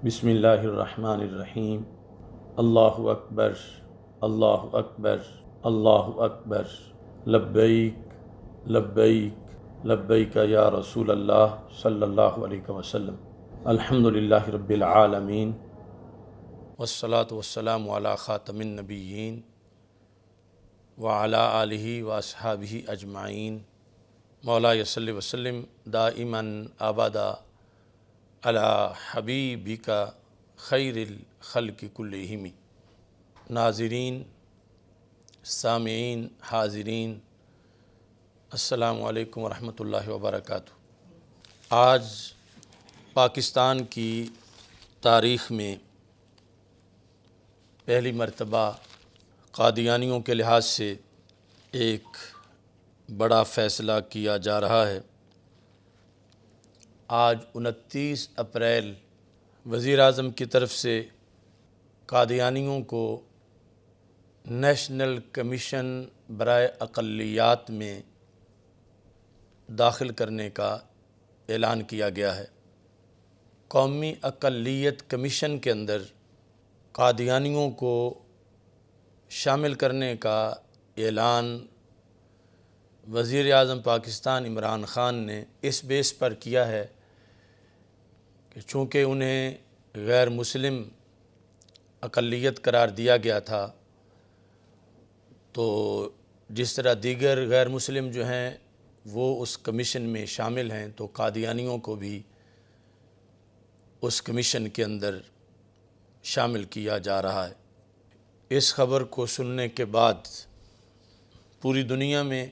بسم اللہ الرحمن الرحیم۔ اللہ اکبر، اللہ اکبر، اللہ اکبر، لبیک لبیک لبیک یا رسول اللہ صلی اللہ علیہ وسلم۔ الحمدللہ رب العالمین، والصلاة والسلام علی خاتم النبیین وعلی آلہ واصحابہ اجمعین۔ مولا صلی وسلم دائما ابدا علی حبیبک خیر الخلق کلہم۔ ناظرین، سامعین، حاضرین، السلام علیکم ورحمۃ اللہ وبرکاتہ۔ آج پاکستان کی تاریخ میں پہلی مرتبہ قادیانیوں کے لحاظ سے ایک بڑا فیصلہ کیا جا رہا ہے۔ آج 29 اپریل وزیر اعظم کی طرف سے قادیانیوں کو نیشنل کمیشن برائے اقلیات میں داخل کرنے کا اعلان کیا گیا ہے۔ قومی اقلیت کمیشن کے اندر قادیانیوں کو شامل کرنے کا اعلان وزیر اعظم پاکستان عمران خان نے اس بیس پر کیا ہے کہ چونکہ انہیں غیر مسلم اقلیت قرار دیا گیا تھا، تو جس طرح دیگر غیر مسلم جو ہیں وہ اس کمیشن میں شامل ہیں، تو قادیانیوں کو بھی اس کمیشن کے اندر شامل کیا جا رہا ہے۔ اس خبر کو سننے کے بعد پوری دنیا میں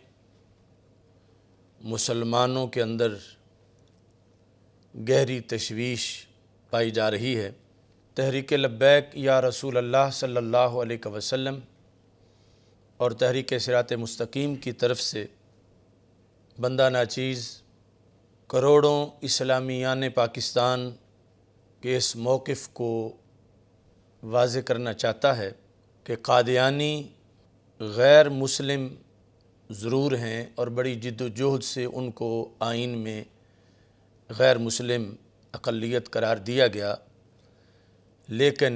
مسلمانوں کے اندر گہری تشویش پائی جا رہی ہے۔ تحریک لبیک یا رسول اللہ صلی اللہ علیہ وسلم اور تحریک صراط مستقیم کی طرف سے بندہ ناچیز کروڑوں اسلامیان پاکستان کے اس موقف کو واضح کرنا چاہتا ہے کہ قادیانی غیر مسلم ضرور ہیں اور بڑی جد و جہد سے ان کو آئین میں غیر مسلم اقلیت قرار دیا گیا، لیکن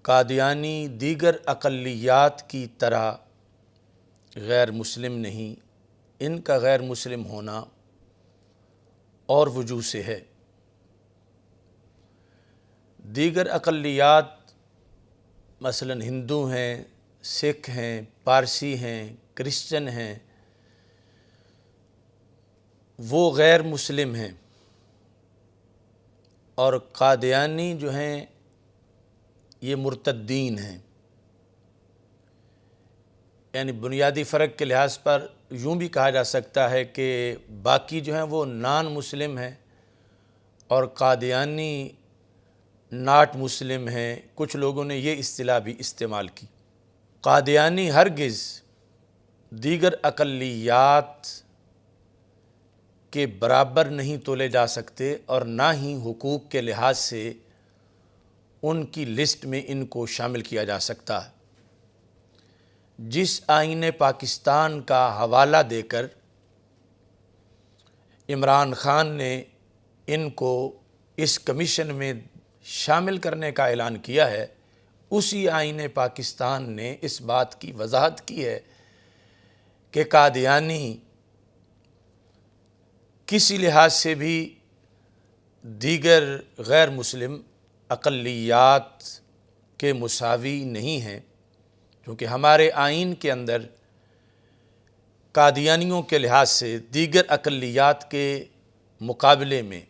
قادیانی دیگر اقلیات کی طرح غیر مسلم نہیں۔ ان کا غیر مسلم ہونا اور وجوہ سے ہے۔ دیگر اقلیات مثلا ہندو ہیں، سکھ ہیں، پارسی ہیں، کرسچن ہیں، وہ غیر مسلم ہیں، اور قادیانی جو ہیں یہ مرتدین ہیں۔ یعنی بنیادی فرق کے لحاظ پر یوں بھی کہا جا سکتا ہے کہ باقی جو ہیں وہ نان مسلم ہیں اور قادیانی ناٹ مسلم ہیں۔ کچھ لوگوں نے یہ اصطلاح بھی استعمال کی۔ قادیانی ہرگز دیگر اقلیات کے برابر نہیں تولے جا سکتے اور نہ ہی حقوق کے لحاظ سے ان کی لسٹ میں ان کو شامل کیا جا سکتا ہے۔ جس آئین پاکستان کا حوالہ دے کر عمران خان نے ان کو اس کمیشن میں شامل کرنے کا اعلان کیا ہے، اسی آئین پاکستان نے اس بات کی وضاحت کی ہے کہ قادیانی کسی لحاظ سے بھی دیگر غیر مسلم اقلیات کے مساوی نہیں ہیں، کیونکہ ہمارے آئین کے اندر قادیانیوں کے لحاظ سے دیگر اقلیات کے مقابلے میں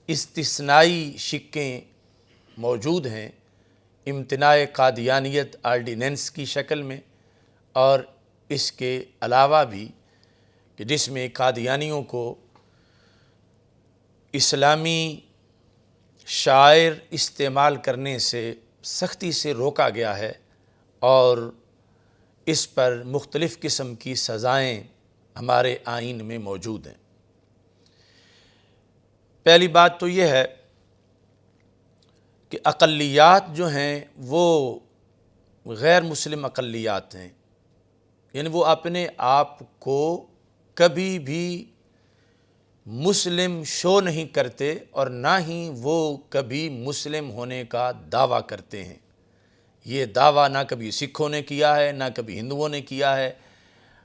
استثنائی شقیں موجود ہیں، امتناع قادیانیت آرڈیننس کی شکل میں، اور اس کے علاوہ بھی کہ جس میں قادیانیوں کو اسلامی شعائر استعمال کرنے سے سختی سے روکا گیا ہے، اور اس پر مختلف قسم کی سزائیں ہمارے آئین میں موجود ہیں۔ پہلی بات تو یہ ہے کہ اقلیات جو ہیں وہ غیر مسلم اقلیات ہیں، یعنی وہ اپنے آپ کو کبھی بھی مسلم شو نہیں کرتے اور نہ ہی وہ کبھی مسلم ہونے کا دعویٰ کرتے ہیں۔ یہ دعویٰ نہ کبھی سکھوں نے کیا ہے، نہ کبھی ہندوؤں نے کیا ہے،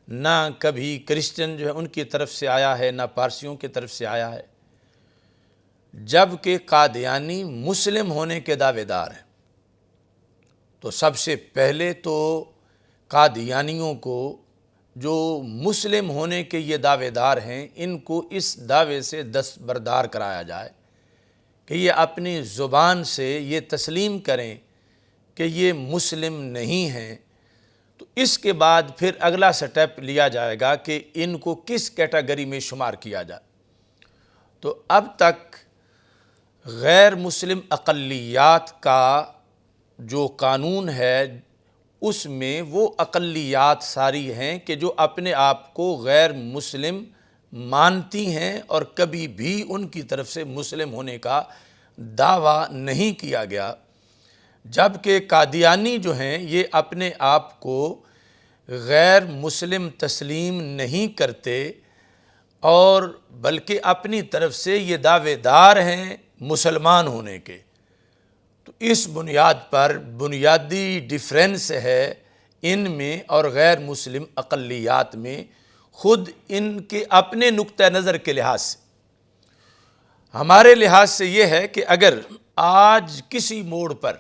نہ کبھی کرسچن جو ہے ان کی طرف سے آیا ہے، نہ پارسیوں کی طرف سے آیا ہے، جبکہ قادیانی مسلم ہونے کے دعوے دار ہیں۔ تو سب سے پہلے تو قادیانیوں کو جو مسلم ہونے کے یہ دعوے دار ہیں، ان کو اس دعوے سے دستبردار کرایا جائے کہ یہ اپنی زبان سے یہ تسلیم کریں کہ یہ مسلم نہیں ہیں۔ تو اس کے بعد پھر اگلا سٹیپ لیا جائے گا کہ ان کو کس کیٹیگری میں شمار کیا جائے۔ تو اب تک غیر مسلم اقلیات کا جو قانون ہے اس میں وہ اقلیات ساری ہیں کہ جو اپنے آپ کو غیر مسلم مانتی ہیں اور کبھی بھی ان کی طرف سے مسلم ہونے کا دعویٰ نہیں کیا گیا، جبکہ قادیانی جو ہیں یہ اپنے آپ کو غیر مسلم تسلیم نہیں کرتے اور بلکہ اپنی طرف سے یہ دعوے دار ہیں مسلمان ہونے کے۔ تو اس بنیاد پر بنیادی ڈیفرنس ہے ان میں اور غیر مسلم اقلیات میں، خود ان کے اپنے نقطہ نظر کے لحاظ سے۔ ہمارے لحاظ سے یہ ہے کہ اگر آج کسی موڑ پر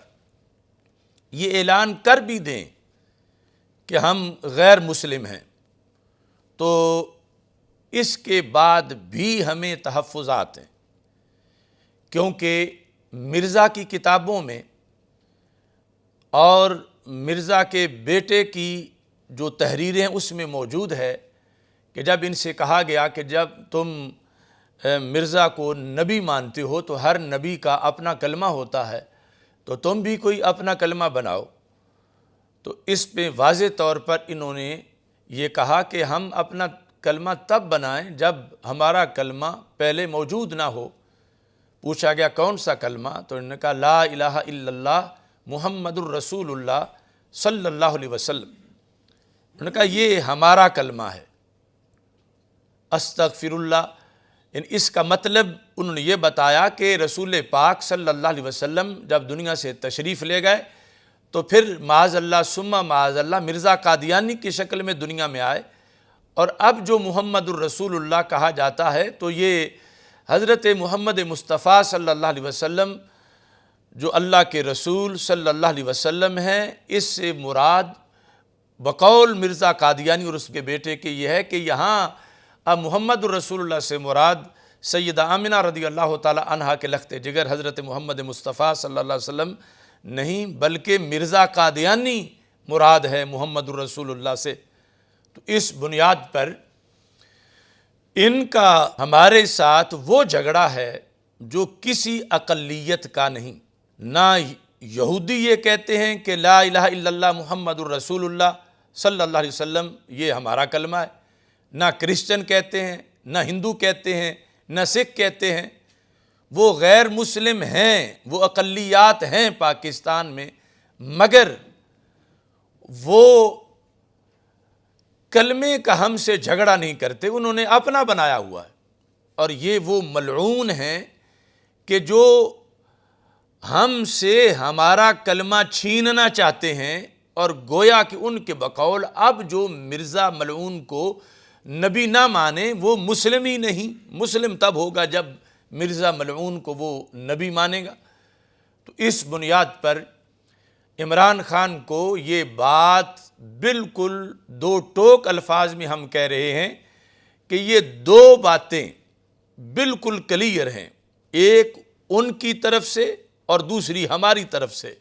یہ اعلان کر بھی دیں کہ ہم غیر مسلم ہیں، تو اس کے بعد بھی ہمیں تحفظات ہیں، کیونکہ مرزا کی کتابوں میں اور مرزا کے بیٹے کی جو تحریریں اس میں موجود ہے کہ جب ان سے کہا گیا کہ جب تم مرزا کو نبی مانتے ہو تو ہر نبی کا اپنا کلمہ ہوتا ہے، تو تم بھی کوئی اپنا کلمہ بناؤ۔ تو اس پہ واضح طور پر انہوں نے یہ کہا کہ ہم اپنا کلمہ تب بنائیں جب ہمارا کلمہ پہلے موجود نہ ہو۔ پوچھا گیا کون سا کلمہ؟ تو انہوں نے کہا لا الہ الا اللہ محمد الرسول اللہ صلی اللہ علیہ وسلم۔ انہوں نے کہا یہ ہمارا کلمہ ہے، استغفر اللہ۔ اس کا مطلب انہوں نے یہ بتایا کہ رسول پاک صلی اللہ علیہ وسلم جب دنیا سے تشریف لے گئے تو پھر معاذ اللہ ثم معاذ اللہ مرزا قادیانی کی شکل میں دنیا میں آئے، اور اب جو محمد الرسول اللہ کہا جاتا ہے تو یہ حضرت محمد مصطفیٰ صلی اللہ علیہ وسلم جو اللہ کے رسول صلی اللہ علیہ وسلم ہیں، اس سے مراد بقول مرزا قادیانی اور اس کے بیٹے کے یہ ہے کہ یہاں اب محمد الرسول اللہ سے مراد سیدہ آمنہ رضی اللہ تعالی عنہا کے لخت جگر حضرت محمد مصطفیٰ صلی اللہ علیہ وسلم نہیں، بلکہ مرزا قادیانی مراد ہے محمد الرسول اللہ سے۔ تو اس بنیاد پر ان کا ہمارے ساتھ وہ جھگڑا ہے جو کسی اقلیت کا نہیں۔ نہ یہودی یہ کہتے ہیں کہ لا الہ الا اللہ محمد الرسول اللہ صلی اللہ علیہ وسلم یہ ہمارا کلمہ ہے، نہ کرسچن کہتے ہیں، نہ ہندو کہتے ہیں، نہ سکھ کہتے ہیں۔ وہ غیر مسلم ہیں، وہ اقلیات ہیں پاکستان میں، مگر وہ کلمے کا ہم سے جھگڑا نہیں کرتے، انہوں نے اپنا بنایا ہوا ہے۔ اور یہ وہ ملعون ہیں کہ جو ہم سے ہمارا کلمہ چھیننا چاہتے ہیں، اور گویا کہ ان کے بقول اب جو مرزا ملعون کو نبی نہ مانے وہ مسلم ہی نہیں، مسلم تب ہوگا جب مرزا ملعون کو وہ نبی مانے گا۔ تو اس بنیاد پر عمران خان کو یہ بات بالکل دو ٹوک الفاظ میں ہم کہہ رہے ہیں کہ یہ دو باتیں بالکل کلیئر ہیں، ایک ان کی طرف سے اور دوسری ہماری طرف سے۔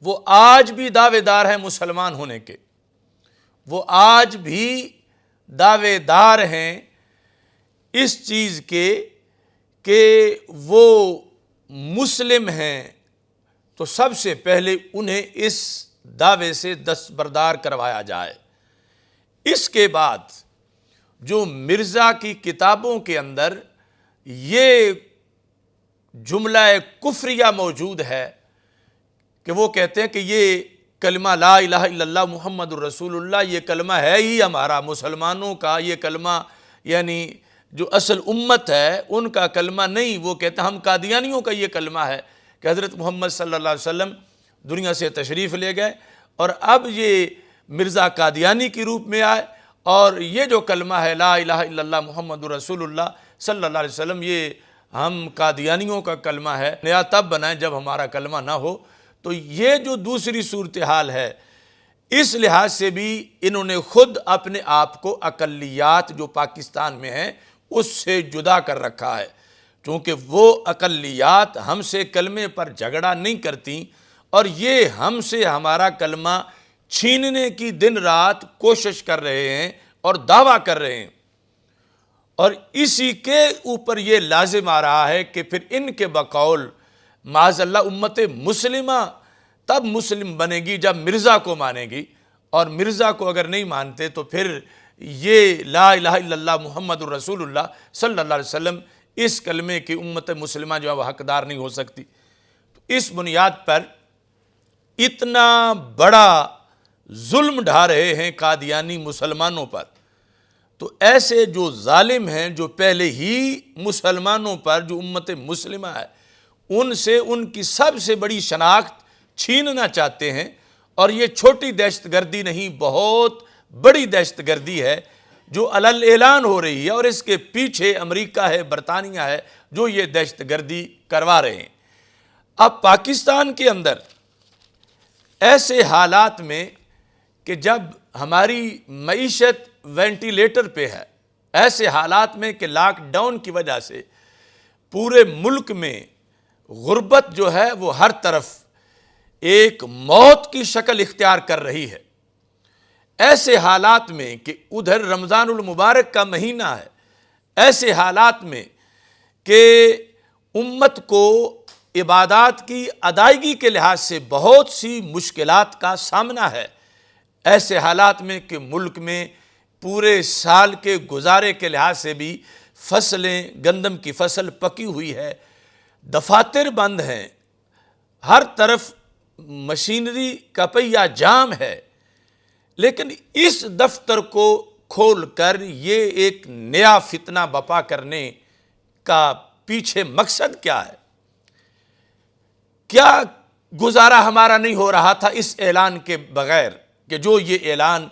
وہ آج بھی دعوے دار ہیں مسلمان ہونے کے، وہ آج بھی دعوے دار ہیں اس چیز کے کہ وہ مسلم ہیں، تو سب سے پہلے انہیں اس دعوے سے دستبردار کروایا جائے۔ اس کے بعد جو مرزا کی کتابوں کے اندر یہ جملہ کفریہ موجود ہے کہ وہ کہتے ہیں کہ یہ کلمہ لا الہ الا اللہ محمد الرسول اللہ یہ کلمہ ہے ہی ہمارا مسلمانوں کا، یہ کلمہ یعنی جو اصل امت ہے ان کا کلمہ نہیں، وہ کہتا ہم قادیانیوں کا یہ کلمہ ہے کہ حضرت محمد صلی اللہ علیہ وسلم دنیا سے تشریف لے گئے اور اب یہ مرزا قادیانی کی روپ میں آئے، اور یہ جو کلمہ ہے لا الہ الا اللہ محمد رسول اللہ صلی اللہ علیہ وسلم، یہ ہم قادیانیوں کا کلمہ ہے، نیا تب بنائیں جب ہمارا کلمہ نہ ہو۔ تو یہ جو دوسری صورتحال ہے، اس لحاظ سے بھی انہوں نے خود اپنے آپ کو اقلیات جو پاکستان میں ہیں اس سے جدا کر رکھا ہے، چونکہ وہ اقلیات ہم سے کلمے پر جھگڑا نہیں کرتی اور یہ ہم سے ہمارا کلمہ چھیننے کی دن رات کوشش کر رہے ہیں اور دعویٰ کر رہے ہیں، اور اسی کے اوپر یہ لازم آ رہا ہے کہ پھر ان کے بقول معاذ اللہ امت مسلمہ تب مسلم بنے گی جب مرزا کو مانے گی، اور مرزا کو اگر نہیں مانتے تو پھر یہ لا الہ الا اللہ محمد الرسول اللہ صلی اللہ علیہ وسلم اس کلمے کی امت مسلمہ جو ہے وہ حقدار نہیں ہو سکتی۔ تو اس بنیاد پر اتنا بڑا ظلم ڈھا رہے ہیں قادیانی مسلمانوں پر، تو ایسے جو ظالم ہیں جو پہلے ہی مسلمانوں پر جو امت مسلمہ ہے ان سے ان کی سب سے بڑی شناخت چھیننا چاہتے ہیں، اور یہ چھوٹی دہشت گردی نہیں، بہت بڑی دہشت گردی ہے جو علل اعلان ہو رہی ہے، اور اس کے پیچھے امریکہ ہے، برطانیہ ہے جو یہ دہشت گردی کروا رہے ہیں۔ اب پاکستان کے اندر ایسے حالات میں کہ جب ہماری معیشت وینٹیلیٹر پہ ہے، ایسے حالات میں کہ لاک ڈاؤن کی وجہ سے پورے ملک میں غربت جو ہے وہ ہر طرف ایک موت کی شکل اختیار کر رہی ہے، ایسے حالات میں کہ ادھر رمضان المبارک کا مہینہ ہے، ایسے حالات میں کہ امت کو عبادات کی ادائیگی کے لحاظ سے بہت سی مشکلات کا سامنا ہے، ایسے حالات میں کہ ملک میں پورے سال کے گزارے کے لحاظ سے بھی فصلیں، گندم کی فصل پکی ہوئی ہے، دفاتر بند ہیں، ہر طرف مشینری کا پہیہ جام ہے، لیکن اس دفتر کو کھول کر یہ ایک نیا فتنہ بپا کرنے کا پیچھے مقصد کیا ہے؟ کیا گزارا ہمارا نہیں ہو رہا تھا اس اعلان کے بغیر کہ جو یہ اعلان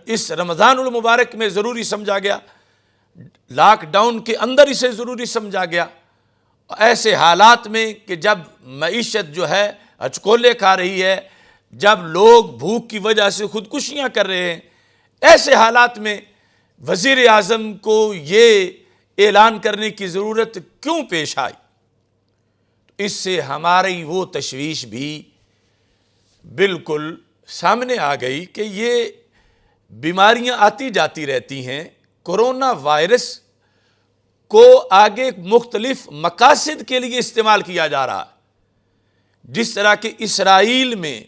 اس رمضان المبارک میں ضروری سمجھا گیا، لاک ڈاؤن کے اندر اسے ضروری سمجھا گیا، ایسے حالات میں کہ جب معیشت جو ہے ہچکولے کھا رہی ہے، جب لوگ بھوک کی وجہ سے خودکشیاں کر رہے ہیں، ایسے حالات میں وزیر اعظم کو یہ اعلان کرنے کی ضرورت کیوں پیش آئی؟ اس سے ہماری وہ تشویش بھی بالکل سامنے آ گئی کہ یہ بیماریاں آتی جاتی رہتی ہیں، کورونا وائرس کو آگے مختلف مقاصد کے لیے استعمال کیا جا رہا ہے، جس طرح کہ اسرائیل میں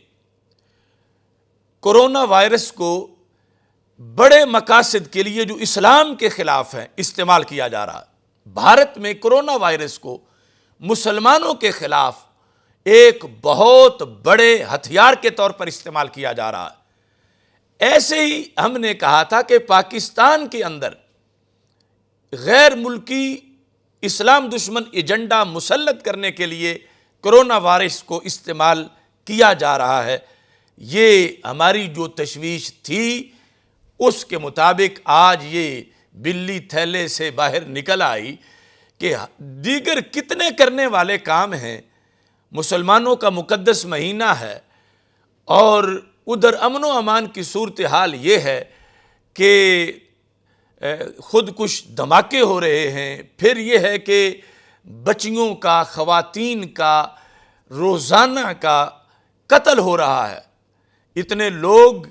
کورونا وائرس کو بڑے مقاصد کے لیے جو اسلام کے خلاف ہیں استعمال کیا جا رہا ہے، بھارت میں کورونا وائرس کو مسلمانوں کے خلاف ایک بہت بڑے ہتھیار کے طور پر استعمال کیا جا رہا ہے۔ ایسے ہی ہم نے کہا تھا کہ پاکستان کے اندر غیر ملکی اسلام دشمن ایجنڈا مسلط کرنے کے لیے کورونا وائرس کو استعمال کیا جا رہا ہے، یہ ہماری جو تشویش تھی اس کے مطابق آج یہ بلی تھیلے سے باہر نکل آئی کہ دیگر کتنے کرنے والے کام ہیں، مسلمانوں کا مقدس مہینہ ہے اور ادھر امن و امان کی صورتحال یہ ہے کہ خود کش دھماکے ہو رہے ہیں، پھر یہ ہے کہ بچیوں کا، خواتین کا روزانہ کا قتل ہو رہا ہے، اتنے لوگ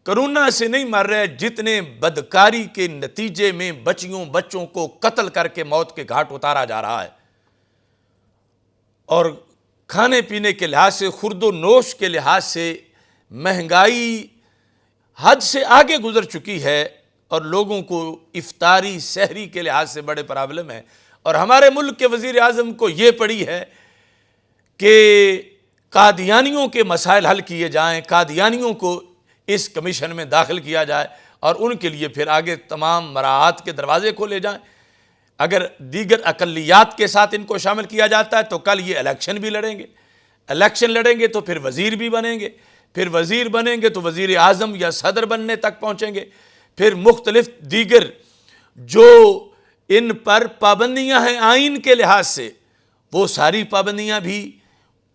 کرونا سے نہیں مر رہے جتنے بدکاری کے نتیجے میں بچوں کو قتل کر کے موت کے گھاٹ اتارا جا رہا ہے، اور کھانے پینے کے لحاظ سے، خورد و نوش کے لحاظ سے مہنگائی حد سے آگے گزر چکی ہے، اور لوگوں کو افطاری سحری کے لحاظ سے بڑے پرابلم ہیں، اور ہمارے ملک کے وزیر اعظم کو یہ پڑی ہے کہ قادیانیوں کے مسائل حل کیے جائیں، قادیانیوں کو اس کمیشن میں داخل کیا جائے، اور ان کے لیے پھر آگے تمام مراحت کے دروازے کھولے جائیں۔ اگر دیگر اقلیات کے ساتھ ان کو شامل کیا جاتا ہے تو کل یہ الیکشن بھی لڑیں گے، الیکشن لڑیں گے تو پھر وزیر بھی بنیں گے، پھر وزیر بنیں گے تو وزیر اعظم یا صدر بننے تک پہنچیں گے، پھر مختلف دیگر جو ان پر پابندیاں ہیں آئین کے لحاظ سے وہ ساری پابندیاں بھی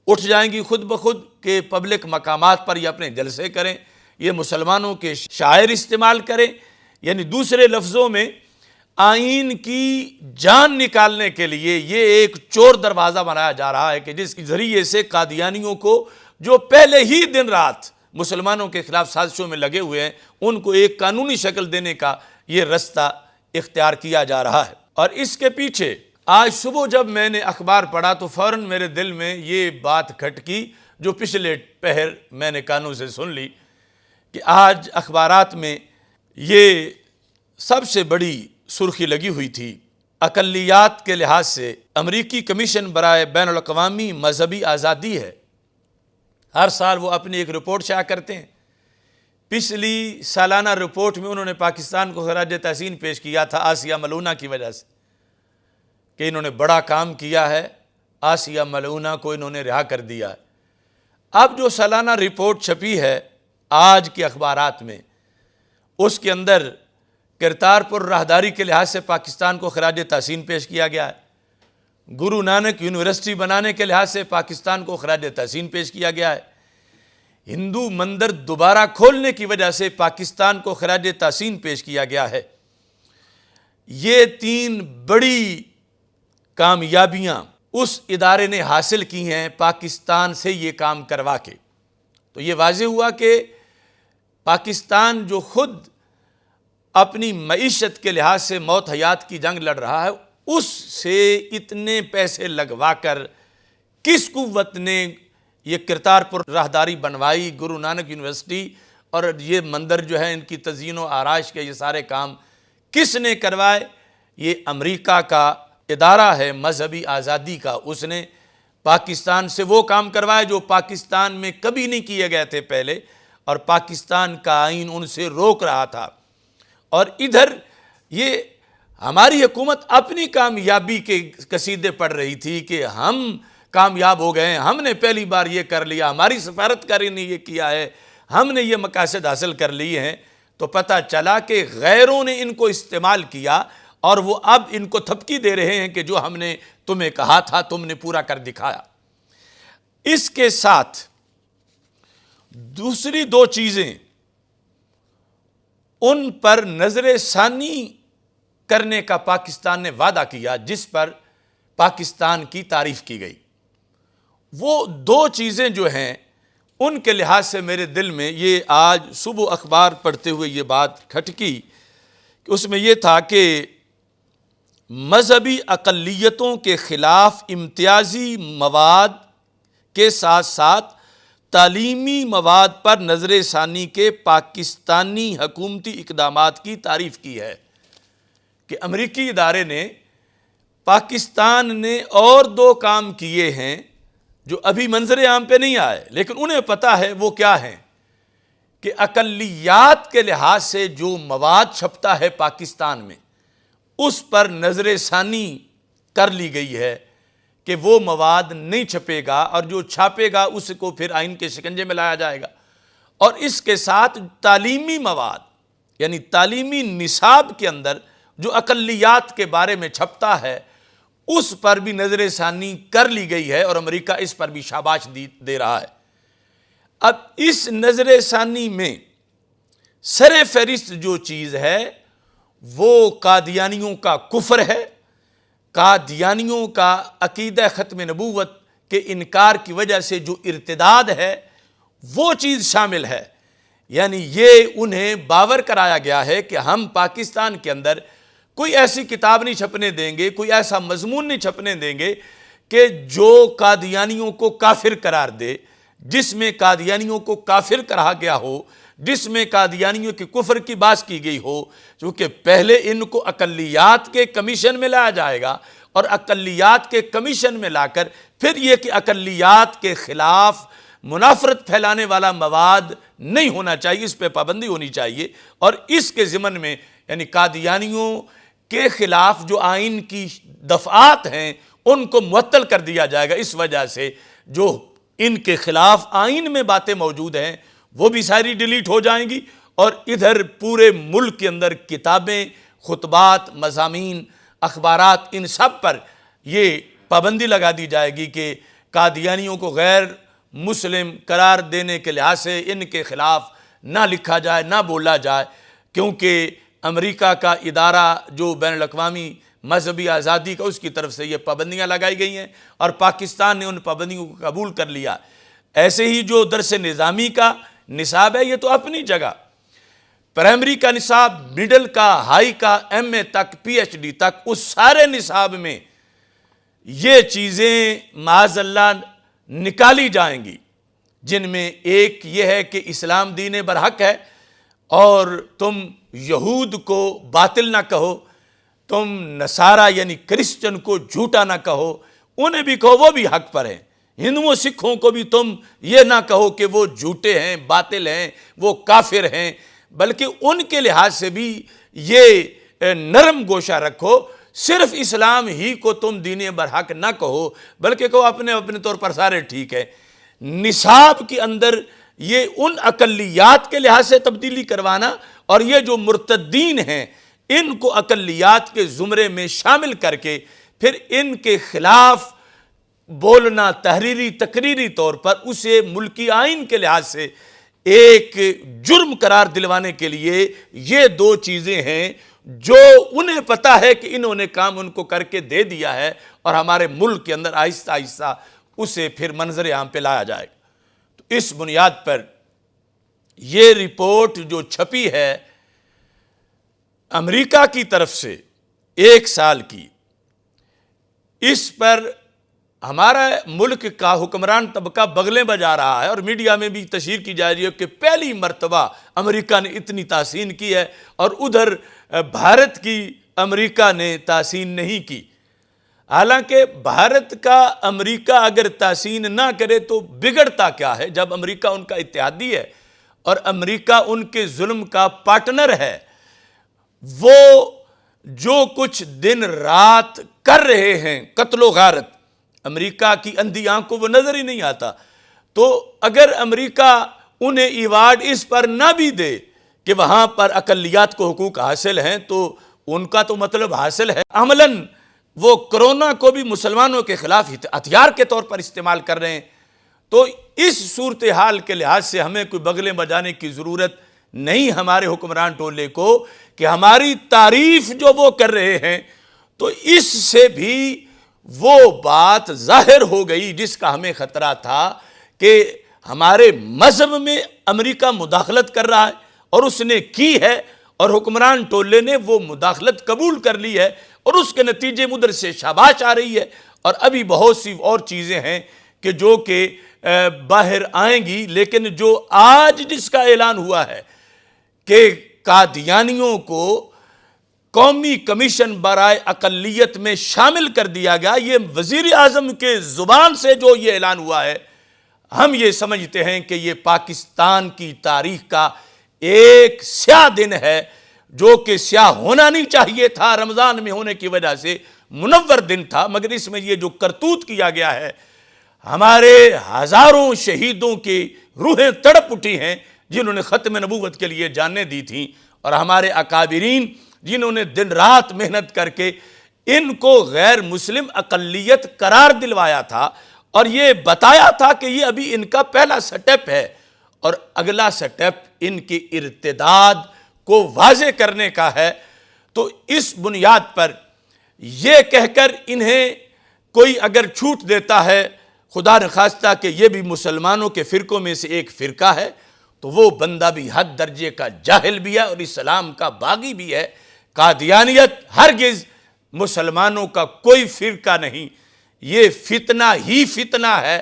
اٹھ جائیں گی خود بخود کہ پبلک مقامات پر یہ اپنے جلسے کریں، یہ مسلمانوں کے شاعر استعمال کریں۔ یعنی دوسرے لفظوں میں آئین کی جان نکالنے کے لیے یہ ایک چور دروازہ بنایا جا رہا ہے کہ جس کے ذریعے سے قادیانیوں کو جو پہلے ہی دن رات مسلمانوں کے خلاف سازشوں میں لگے ہوئے ہیں ان کو ایک قانونی شکل دینے کا یہ رستہ اختیار کیا جا رہا ہے۔ اور اس کے پیچھے آج صبح جب میں نے اخبار پڑھا تو فوراً میرے دل میں یہ بات کھٹکی جو پچھلے پہر میں نے کانوں سے سن لی کہ آج اخبارات میں یہ سب سے بڑی سرخی لگی ہوئی تھی، اقلیات کے لحاظ سے امریکی کمیشن برائے بین الاقوامی مذہبی آزادی ہے، ہر سال وہ اپنی ایک رپورٹ شائع کرتے ہیں۔ پچھلی سالانہ رپورٹ میں انہوں نے پاکستان کو خراج تحسین پیش کیا تھا آسیہ ملعونہ کی وجہ سے کہ انہوں نے بڑا کام کیا ہے، آسیہ ملعونہ کو انہوں نے رہا کر دیا ہے۔ اب جو سالانہ رپورٹ چھپی ہے آج کے اخبارات میں اس کے اندر کرتارپور راہداری کے لحاظ سے پاکستان کو خراج تحسین پیش کیا گیا ہے، گرو نانک یونیورسٹی بنانے کے لحاظ سے پاکستان کو خراج تحسین پیش کیا گیا ہے، ہندو مندر دوبارہ کھولنے کی وجہ سے پاکستان کو خراج تحسین پیش کیا گیا ہے۔ یہ تین بڑی کامیابیاں اس ادارے نے حاصل کی ہیں پاکستان سے یہ کام کروا کے، تو یہ واضح ہوا کہ پاکستان جو خود اپنی معیشت کے لحاظ سے موت حیات کی جنگ لڑ رہا ہے اس سے اتنے پیسے لگوا کر کس قوت نے یہ کرتارپور راہداری بنوائی، گرو نانک یونیورسٹی اور یہ مندر جو ہے ان کی تزئین و آرائش کے یہ سارے کام کس نے کروائے؟ یہ امریکہ کا ادارہ ہے مذہبی آزادی کا، اس نے پاکستان سے وہ کام کروائے جو پاکستان میں کبھی نہیں کیے گئے تھے پہلے، اور پاکستان کا آئین ان سے روک رہا تھا۔ اور ادھر یہ ہماری حکومت اپنی کامیابی کے قصیدے پڑھ رہی تھی کہ ہم کامیاب ہو گئے ہیں، ہم نے پہلی بار یہ کر لیا، ہماری سفارتکاری نے یہ کیا ہے، ہم نے یہ مقاصد حاصل کر لیے ہیں۔ تو پتہ چلا کہ غیروں نے ان کو استعمال کیا اور وہ اب ان کو تھپکی دے رہے ہیں کہ جو ہم نے تمہیں کہا تھا تم نے پورا کر دکھایا۔ اس کے ساتھ دوسری دو چیزیں ان پر نظر ثانی کرنے کا پاکستان نے وعدہ کیا جس پر پاکستان کی تعریف کی گئی۔ وہ دو چیزیں جو ہیں ان کے لحاظ سے میرے دل میں یہ آج صبح اخبار پڑھتے ہوئے یہ بات کھٹکی کہ اس میں یہ تھا کہ مذہبی اقلیتوں کے خلاف امتیازی مواد کے ساتھ ساتھ تعلیمی مواد پر نظر ثانی کے پاکستانی حکومتی اقدامات کی تعریف کی ہے کہ امریکی ادارے نے پاکستان نے اور دو کام کیے ہیں جو ابھی منظر عام پہ نہیں آئے لیکن انہیں پتہ ہے وہ کیا ہیں، کہ اقلیات کے لحاظ سے جو مواد چھپتا ہے پاکستان میں اس پر نظر ثانی کر لی گئی ہے کہ وہ مواد نہیں چھپے گا اور جو چھاپے گا اس کو پھر آئین کے شکنجے میں لایا جائے گا۔ اور اس کے ساتھ تعلیمی مواد یعنی تعلیمی نصاب کے اندر جو اقلیات کے بارے میں چھپتا ہے اس پر بھی نظر ثانی کر لی گئی ہے اور امریکہ اس پر بھی شاباش دے رہا ہے۔ اب اس نظر ثانی میں سر فہرست جو چیز ہے وہ قادیانیوں کا کفر ہے، قادیانیوں کا عقیدہ ختم نبوت کے انکار کی وجہ سے جو ارتداد ہے وہ چیز شامل ہے۔ یعنی یہ انہیں باور کرایا گیا ہے کہ ہم پاکستان کے اندر کوئی ایسی کتاب نہیں چھپنے دیں گے، کوئی ایسا مضمون نہیں چھپنے دیں گے کہ جو قادیانیوں کو کافر قرار دے، جس میں قادیانیوں کو کافر کہا گیا ہو، جس میں قادیانیوں کے کفر کی بات کی گئی ہو، چونکہ پہلے ان کو اقلیات کے کمیشن میں لایا جائے گا اور اقلیات کے کمیشن میں لا کر پھر یہ کہ اقلیات کے خلاف منافرت پھیلانے والا مواد نہیں ہونا چاہیے، اس پہ پابندی ہونی چاہیے، اور اس کے ضمن میں یعنی قادیانیوں کے خلاف جو آئین کی دفعات ہیں ان کو معطل کر دیا جائے گا۔ اس وجہ سے جو ان کے خلاف آئین میں باتیں موجود ہیں وہ بھی ساری ڈیلیٹ ہو جائیں گی، اور ادھر پورے ملک کے اندر کتابیں، خطبات، مضامین، اخبارات، ان سب پر یہ پابندی لگا دی جائے گی کہ قادیانیوں کو غیر مسلم قرار دینے کے لحاظ سے ان کے خلاف نہ لکھا جائے، نہ بولا جائے، کیونکہ امریکہ کا ادارہ جو بین الاقوامی مذہبی آزادی کا، اس کی طرف سے یہ پابندیاں لگائی گئی ہیں اور پاکستان نے ان پابندیوں کو قبول کر لیا۔ ایسے ہی جو درس نظامی کا نصاب ہے یہ تو اپنی جگہ، پرائمری کا نصاب، مڈل کا، ہائی کا، ایم اے تک، پی ایچ ڈی تک، اس سارے نصاب میں یہ چیزیں معاذ اللہ نکالی جائیں گی، جن میں ایک یہ ہے کہ اسلام دین برحق ہے اور تم یہود کو باطل نہ کہو، تم نصارہ یعنی کرسچن کو جھوٹا نہ کہو، انہیں بھی کہو وہ بھی حق پر ہیں، ہندوؤں سکھوں کو بھی تم یہ نہ کہو کہ وہ جھوٹے ہیں، باطل ہیں، وہ کافر ہیں، بلکہ ان کے لحاظ سے بھی یہ نرم گوشہ رکھو۔ صرف اسلام ہی کو تم دین برحق نہ کہو، بلکہ کہو اپنے طور پر سارے ٹھیک ہے۔ نصاب کے اندر یہ ان اقلیات کے لحاظ سے تبدیلی کروانا، اور یہ جو مرتدین ہیں ان کو اقلیات کے زمرے میں شامل کر کے پھر ان کے خلاف بولنا تحریری تقریری طور پر اسے ملکی آئین کے لحاظ سے ایک جرم قرار دلوانے کے لیے یہ دو چیزیں ہیں جو انہیں پتا ہے کہ انہوں نے کام ان کو کر کے دے دیا ہے، اور ہمارے ملک کے اندر آہستہ آہستہ اسے پھر منظر عام پہ لایا جائے گا۔ تو اس بنیاد پر یہ رپورٹ جو چھپی ہے امریکہ کی طرف سے 1 سال کی، اس پر ہمارا ملک کا حکمران طبقہ بغلیں بجا رہا ہے، اور میڈیا میں بھی تشہیر کی جا رہی ہے کہ پہلی مرتبہ امریکہ نے اتنی تحسین کی ہے، اور ادھر بھارت کی امریکہ نے تحسین نہیں کی۔ حالانکہ بھارت کا امریکہ اگر تحسین نہ کرے تو بگڑتا کیا ہے، جب امریکہ ان کا اتحادی ہے اور امریکہ ان کے ظلم کا پارٹنر ہے۔ وہ جو کچھ دن رات کر رہے ہیں قتل و غارت، امریکہ کی اندھی آنکھ کو وہ نظر ہی نہیں آتا۔ تو اگر امریکہ انہیں ایوارڈ اس پر نہ بھی دے کہ وہاں پر اقلیات کو حقوق حاصل ہیں، تو ان کا تو مطلب حاصل ہے۔ عملاً وہ کرونا کو بھی مسلمانوں کے خلاف ہتھیار کے طور پر استعمال کر رہے ہیں۔ تو اس صورتحال کے لحاظ سے ہمیں کوئی بغلیں بجانے کی ضرورت نہیں ہمارے حکمران ٹولے کو، کہ ہماری تعریف جو وہ کر رہے ہیں تو اس سے بھی وہ بات ظاہر ہو گئی جس کا ہمیں خطرہ تھا کہ ہمارے مذہب میں امریکہ مداخلت کر رہا ہے، اور اس نے کی ہے، اور حکمران ٹولے نے وہ مداخلت قبول کر لی ہے، اور اس کے نتیجے مدر سے شاباش آ رہی ہے، اور ابھی بہت سی اور چیزیں ہیں کہ جو کہ باہر آئیں گی۔ لیکن جو آج جس کا اعلان ہوا ہے کہ قادیانیوں کو قومی کمیشن برائے اقلیت میں شامل کر دیا گیا، یہ وزیر اعظم کے زبان سے جو یہ اعلان ہوا ہے، ہم یہ سمجھتے ہیں کہ یہ پاکستان کی تاریخ کا ایک سیاہ دن ہے، جو کہ سیاہ ہونا نہیں چاہیے تھا، رمضان میں ہونے کی وجہ سے منور دن تھا، مگر اس میں یہ جو کرتوت کیا گیا ہے، ہمارے ہزاروں شہیدوں کی روحیں تڑپ اٹھی ہیں جنہوں نے ختم نبوت کے لیے جانیں دی تھیں، اور ہمارے اکابرین جنہوں نے دن رات محنت کر کے ان کو غیر مسلم اقلیت قرار دلوایا تھا، اور یہ بتایا تھا کہ یہ ابھی ان کا پہلا سٹیپ ہے، اور اگلا سٹیپ ان کی ارتداد کو واضح کرنے کا ہے۔ تو اس بنیاد پر یہ کہہ کر انہیں کوئی اگر چھوٹ دیتا ہے، خدا نخواستہ کہ یہ بھی مسلمانوں کے فرقوں میں سے ایک فرقہ ہے، تو وہ بندہ بھی حد درجے کا جاہل بھی ہے اور اسلام کا باغی بھی ہے۔ قادیانیت ہرگز مسلمانوں کا کوئی فرقہ نہیں، یہ فتنہ ہی فتنہ ہے،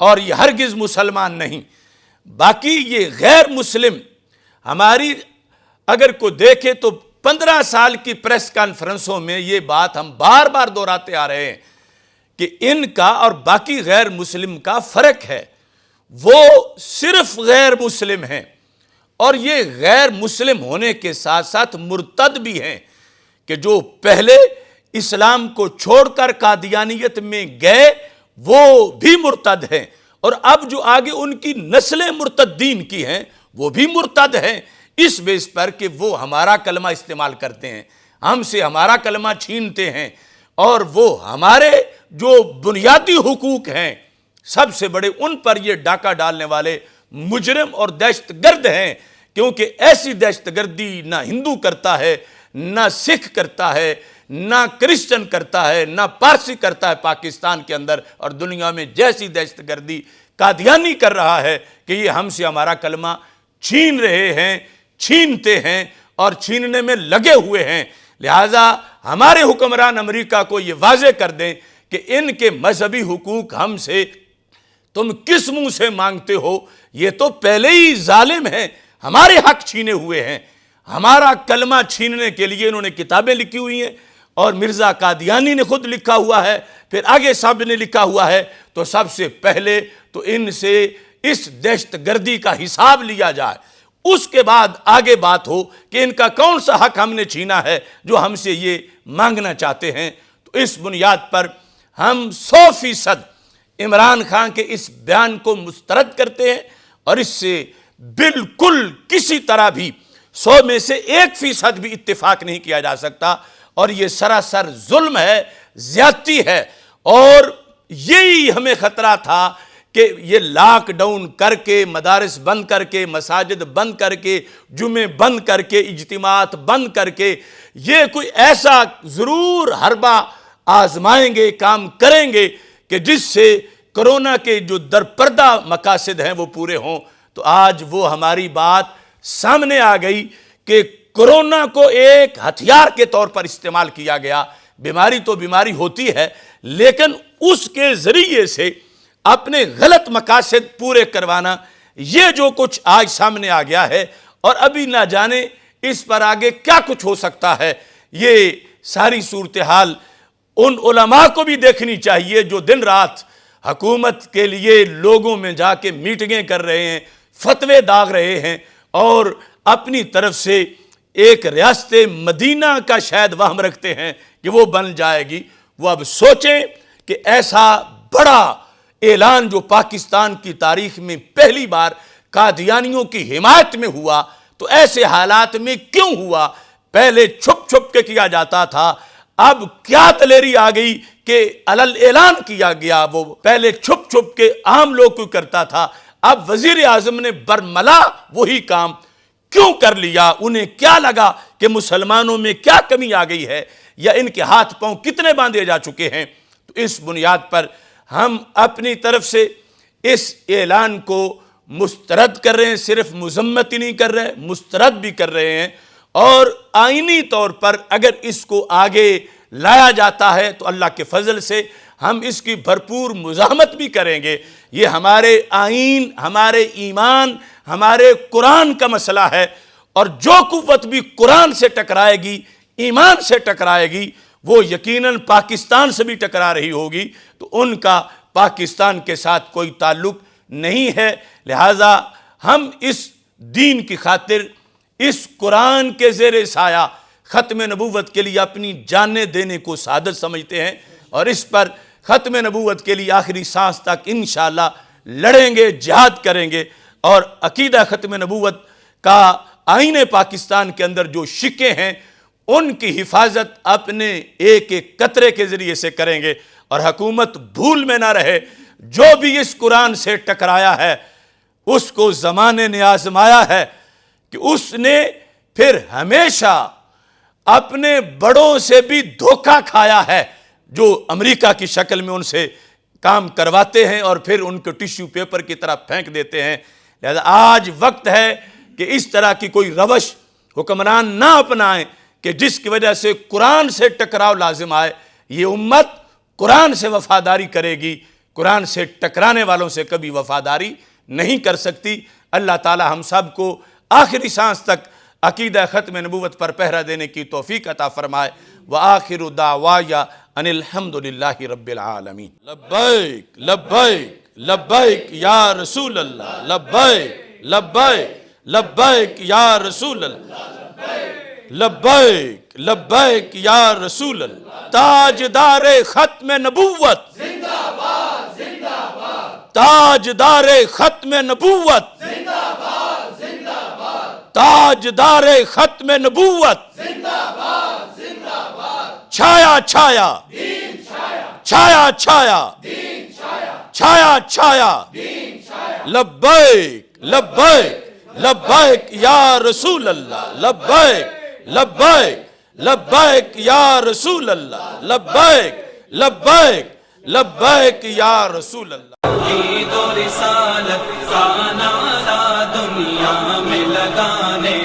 اور یہ ہرگز مسلمان نہیں۔ باقی یہ غیر مسلم ہماری اگر کو دیکھے تو 15 سال کی پریس کانفرنسوں میں یہ بات ہم بار بار دہراتے آ رہے ہیں کہ ان کا اور باقی غیر مسلم کا فرق ہے۔ وہ صرف غیر مسلم ہیں، اور یہ غیر مسلم ہونے کے ساتھ ساتھ مرتد بھی ہیں، کہ جو پہلے اسلام کو چھوڑ کر قادیانیت میں گئے وہ بھی مرتد ہیں، اور اب جو آگے ان کی نسلیں مرتدین کی ہیں وہ بھی مرتد ہیں، اس بیس پر کہ وہ ہمارا کلمہ استعمال کرتے ہیں، ہم سے ہمارا کلمہ چھینتے ہیں، اور وہ ہمارے جو بنیادی حقوق ہیں سب سے بڑے ان پر یہ ڈاکہ ڈالنے والے مجرم اور دہشت گرد ہیں، کیونکہ ایسی دہشت گردی نہ ہندو کرتا ہے، نہ سکھ کرتا ہے، نہ کرسچن کرتا ہے، نہ پارسی کرتا ہے پاکستان کے اندر اور دنیا میں، جیسی دہشت گردی قادیانی کر رہا ہے کہ یہ ہم سے ہمارا کلمہ چھین رہے ہیں، چھینتے ہیں اور چھیننے میں لگے ہوئے ہیں۔ لہٰذا ہمارے حکمران امریکہ کو یہ واضح کر دیں کہ ان کے مذہبی حقوق ہم سے تم کس منہ سے مانگتے ہو، یہ تو پہلے ہی ظالم ہیں، ہمارے حق چھینے ہوئے ہیں، ہمارا کلمہ چھیننے کے لیے انہوں نے کتابیں لکھی ہوئی ہیں، اور مرزا قادیانی نے خود لکھا ہوا ہے، پھر آگے سب نے لکھا ہوا ہے، تو سب سے پہلے تو ان سے اس دہشت گردی کا حساب لیا جائے، اس کے بعد آگے بات ہو کہ ان کا کون سا حق ہم نے چھینا ہے جو ہم سے یہ مانگنا چاہتے ہیں۔ تو اس بنیاد پر ہم 100% عمران خان کے اس بیان کو مسترد کرتے ہیں، اور اس سے بالکل کسی طرح بھی 100 میں سے 1% بھی اتفاق نہیں کیا جا سکتا، اور یہ سراسر ظلم ہے، زیادتی ہے، اور یہی ہمیں خطرہ تھا کہ یہ لاک ڈاؤن کر کے، مدارس بند کر کے، مساجد بند کر کے، جمعے بند کر کے، اجتماعات بند کر کے، یہ کوئی ایسا ضرور حربہ آزمائیں گے، کام کریں گے کہ جس سے کرونا کے جو درپردہ مقاصد ہیں وہ پورے ہوں۔ تو آج وہ ہماری بات سامنے آ گئی کہ کرونا کو ایک ہتھیار کے طور پر استعمال کیا گیا۔ بیماری تو بیماری ہوتی ہے، لیکن اس کے ذریعے سے اپنے غلط مقاصد پورے کروانا، یہ جو کچھ آج سامنے آ گیا ہے، اور ابھی نہ جانے اس پر آگے کیا کچھ ہو سکتا ہے۔ یہ ساری صورتحال ان علماء کو بھی دیکھنی چاہیے جو دن رات حکومت کے لیے لوگوں میں جا کے میٹنگیں کر رہے ہیں، فتوے داغ رہے ہیں، اور اپنی طرف سے ایک ریاست مدینہ کا شاید وہم رکھتے ہیں کہ وہ بن جائے گی۔ وہ اب سوچیں کہ ایسا بڑا اعلان جو پاکستان کی تاریخ میں پہلی بار قادیانیوں کی حمایت میں ہوا، تو ایسے حالات میں کیوں ہوا؟ پہلے چھپ چھپ کے کیا جاتا تھا، اب کیا دلیری آ گئی کہ علل اعلان کیا گیا؟ وہ پہلے چھپ چھپ کے عام لوگ کو کرتا تھا، اب وزیر اعظم نے برملا وہی کام کیوں کر لیا؟ انہیں کیا لگا کہ مسلمانوں میں کیا کمی آ گئی ہے، یا ان کے ہاتھ پاؤں کتنے باندھے جا چکے ہیں؟ تو اس بنیاد پر ہم اپنی طرف سے اس اعلان کو مسترد کر رہے ہیں، صرف مذمت ہی نہیں کر رہے، مسترد بھی کر رہے ہیں، اور آئینی طور پر اگر اس کو آگے لایا جاتا ہے تو اللہ کے فضل سے ہم اس کی بھرپور مزاحمت بھی کریں گے۔ یہ ہمارے آئین، ہمارے ایمان، ہمارے قرآن کا مسئلہ ہے، اور جو قوت بھی قرآن سے ٹکرائے گی، ایمان سے ٹکرائے گی، وہ یقیناً پاکستان سے بھی ٹکرا رہی ہوگی، تو ان کا پاکستان کے ساتھ کوئی تعلق نہیں ہے۔ لہٰذا ہم اس دین کی خاطر، اس قرآن کے زیر سایہ ختم نبوت کے لیے اپنی جانیں دینے کو سعادت سمجھتے ہیں، اور اس پر ختم نبوت کے لیے آخری سانس تک انشاءاللہ لڑیں گے، جہاد کریں گے، اور عقیدہ ختم نبوت کا آئین پاکستان کے اندر جو شکیں ہیں ان کی حفاظت اپنے ایک ایک قطرے کے ذریعے سے کریں گے، اور حکومت بھول میں نہ رہے، جو بھی اس قرآن سے ٹکرایا ہے اس کو زمانے نے آزمایا ہے کہ اس نے پھر ہمیشہ اپنے بڑوں سے بھی دھوکہ کھایا ہے، جو امریکہ کی شکل میں ان سے کام کرواتے ہیں اور پھر ان کو ٹیشو پیپر کی طرح پھینک دیتے ہیں۔ لہذا آج وقت ہے کہ اس طرح کی کوئی روش حکمران نہ اپنائیں کہ جس کی وجہ سے قرآن سے ٹکراؤ لازم آئے۔ یہ امت قرآن سے وفاداری کرے گی، قرآن سے ٹکرانے والوں سے کبھی وفاداری نہیں کر سکتی۔ اللہ تعالی ہم سب کو آخری سانس تک عقیدہ ختم نبوت پر پہرا دینے کی توفیق عطا فرمائے۔ وآخر دعوایا ان الحمد للہ رب العالمین۔ لبیک لبیک لبیک یا رسول اللہ، لبیک لبیک لبیک یا رسول اللہ، لبیک لبیک یا رسول اللہ۔ تاجدار ختم نبوت، زندہ باد زندہ باد، تاجدار ختم نبوت، زندہ باد زندہ باد، تاجدار ختم نبوت، زندہ باد زندہ باد، چھایا چھایا دین چھایا، چھایا چھایا دین چھایا، چھایا چھایا دین چھایا، لبیک لبیک لبیک یا رسول اللہ، لبیک لبیک لبیک یا رسول اللہ، لبیک لبیک لبیک یا رسول اللہ۔ توحید و رسالت کا نعرہ دنیا میں لگانے